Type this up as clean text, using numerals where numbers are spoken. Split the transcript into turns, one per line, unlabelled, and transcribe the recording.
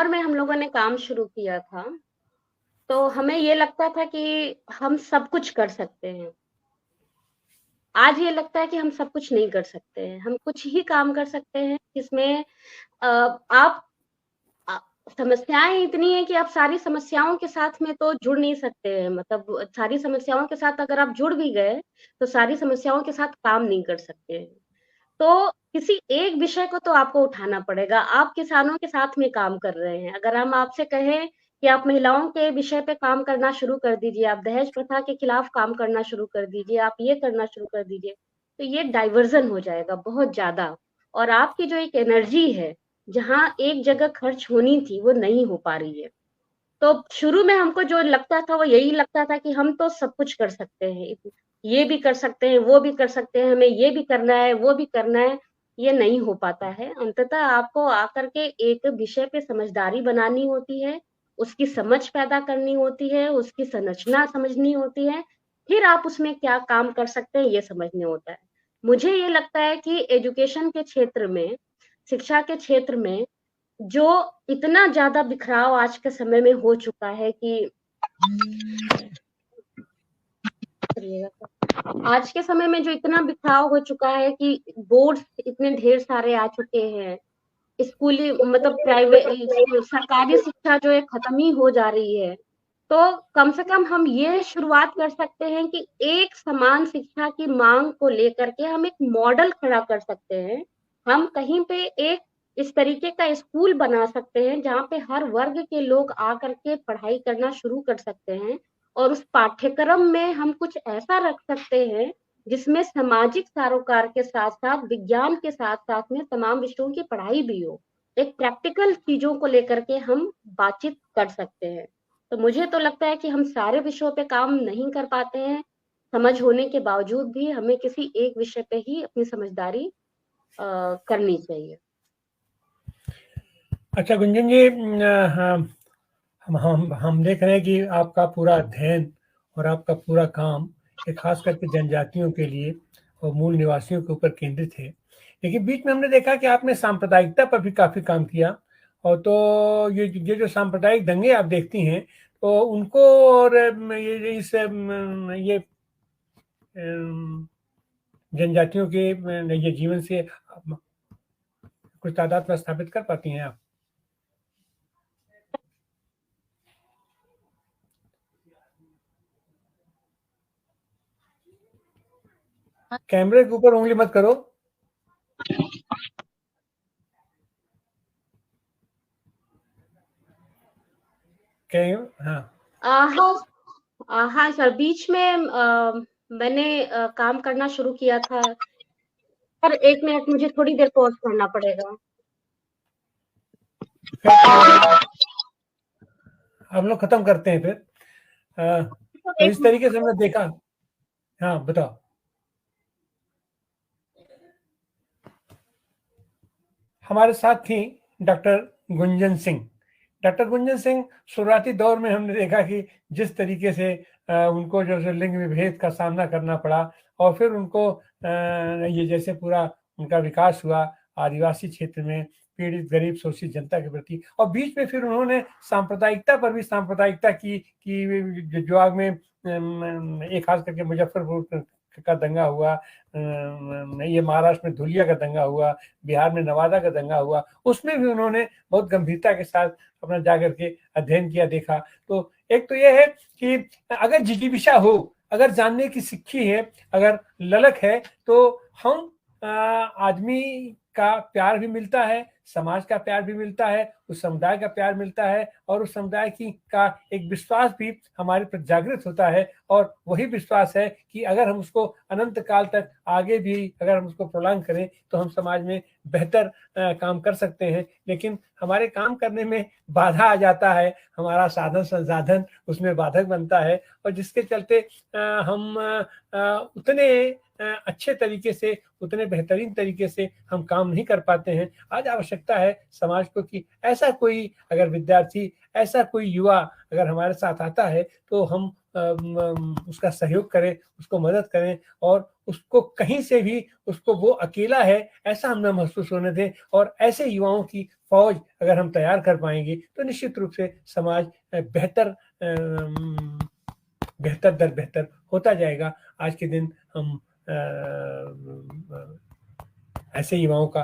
दौर में हम लोगों ने काम शुरू किया था, तो हमें ये लगता था कि हम सब कुछ कर सकते हैं। आज ये लगता है कि हम सब कुछ नहीं कर सकते हैं। हम कुछ ही काम कर सकते हैं जिसमें आप अ, समस्याएँ इतनी हैं कि आप सारी समस्याओं के साथ में तो जुड़ नहीं सकते हैं। मतलब सारी समस्याओं के साथ अगर आप जुड़ भी गए, तो सारी समस्याओं के साथ काम नहीं कर सकते हैं। तो किसी एक विषय को तो आपको उठाना पड़ेगा। आप किसानों के साथ में काम कर रहे हैं। अगर हम आपसे कहें कि आप महिलाओं के विषय पे काम करना शुरू कर दीजिए, आप दहेज प्रथा के खिलाफ काम करना शुरू कर दीजिए, आप ये करना शुरू कर दीजिए, तो ये डाइवर्जन हो जाएगा बहुत ज़्यादा। और आपकी जो एक एनर्जी है, जहाँ एक जगह खर्च होनी थी, वो नहीं हो पा रही है। तो शुरू में हमको जो लगता था वो यही लगता था कि हम तो सब कुछ कर सकते हैं। ये भी कर सकते हैं, वो भी कर सकते हैं, हमें ये भी करना है, वो भी करना है, ये नहीं हो पाता है। अंततः आपको आकर के एक विषय पे समझदारी बनानी होती है, उसकी समझ पैदा करनी होती है, उसकी संरचना समझनी होती है, फिर आप उसमें क्या काम कर सकते हैं ये समझने होता है। मुझे ये लगता है कि एजुकेशन के क्षेत्र में, शिक्षा के क्षेत्र में जो इतना ज़्यादा बिखराव आज के समय में हो चुका है कि आज के समय में जो इतना बिखराव हो चुका है कि बोर्ड्स इतने ढेर सारे आ चुके हैं, स्कूली मतलब प्राइवेट सरकारी शिक्षा जो है खत्म ही हो जा रही है। तो कम से कम हम ये शुरुआत कर सकते हैं कि एक समान शिक्षा की माँग को लेकर के हम एक मॉडल खड़ा कर सकते हैं। हम कहीं पे एक इस तरीके का स्कूल बना सकते हैं जहाँ पे हर वर्ग के लोग आकर के पढ़ाई करना शुरू कर सकते हैं और उस पाठ्यक्रम में हम कुछ ऐसा रख सकते हैं जिसमें सामाजिक सरोकार के साथ-साथ विज्ञान के साथ-साथ में तमाम विषयों की पढ़ाई भी हो। एक प्रैक्टिकल चीज़ों को लेकर के हम बातचीत कर सकते हैं। तो मुझे तो लगता है कि हम सारे विषयों पे काम नहीं कर पाते हैं। समझ होने के बावजूद भी हमें किसी एक विषय पे ही अपनी समझदारी करनी चाहिए।
अच्छा गुंजन जी, हाँ, हम देख रहे हैं कि आपका पूरा अध्ययन और आपका पूरा काम ये खास करके जनजातियों के लिए और मूल निवासियों के ऊपर केंद्रित है। लेकिन बीच में हमने देखा कि आपने सांप्रदायिकता पर भी काफ़ी काम किया। और तो ये जो सांप्रदायिक दंगे आप देखती हैं, तो उनको और ये जनजातियों के ये जीवन से कुछ तादाद में स्थापित कर पाती हैं आप? कैमरे के ऊपर उंगली मत करो। हाँ।
हाँ सर, बीच में मैंने काम करना शुरू किया था। पर 1 मिनट मुझे थोड़ी देर पॉज़ करना पड़ेगा।
हम लोग खत्म करते हैं फिर। तो
एक
इस तरीके से हमने देखा। हाँ, बताओ। हमारे साथ थी डॉक्टर गुंजन सिंह। डॉक्टर गुंजन सिंह, शुरुआती दौर में हमने देखा कि जिस तरीके से उनको जो है लिंग विभेद का सामना करना पड़ा, और फिर उनको ये जैसे पूरा उनका विकास हुआ आदिवासी क्षेत्र में पीड़ित गरीब शोषित जनता के प्रति, और बीच में फिर उन्होंने सांप्रदायिकता पर भी सांप्रदायिकता की जो आग में एक खास करके मुजफ्फरपुर का दंगा हुआ, ये महाराष्ट्र में धुलिया का दंगा हुआ, बिहार में नवादा का दंगा हुआ, उसमें भी उन्होंने बहुत गंभीरता के साथ अपना जाकर के अध्ययन किया, देखा। तो एक तो यह है कि अगर जिजीविषा हो, अगर जानने की सिक्खी है, अगर ललक है, तो हम आदमी का प्यार भी मिलता है, समाज का प्यार भी मिलता है, उस समुदाय का प्यार मिलता है, और उस समुदाय की का एक विश्वास भी हमारे पर जागृत होता है। और वही विश्वास है कि अगर हम उसको अनंत काल तक आगे भी अगर हम उसको प्रोलॉन्ग करें, तो हम समाज में बेहतर काम कर सकते हैं। लेकिन हमारे काम करने में बाधा आ जाता है, हमारा साधन संसाधन उसमें बाधक बनता है, और जिसके चलते हम उतने अच्छे तरीके से, उतने बेहतरीन तरीके से हम काम नहीं कर पाते हैं। आज आवश्यकता है समाज को कि ऐसा कोई अगर विद्यार्थी, ऐसा कोई युवा अगर हमारे साथ आता है, तो हम उसका सहयोग करें, उसको मदद करें, और उसको कहीं से भी उसको वो अकेला है ऐसा हमें महसूस होने दें, और ऐसे युवाओं की फौज अगर हम तैयार कर पाएंगे तो निश्चित रूप से समाज बेहतर दर बेहतर होता जाएगा। आज के दिन हम ऐसे युवाओं का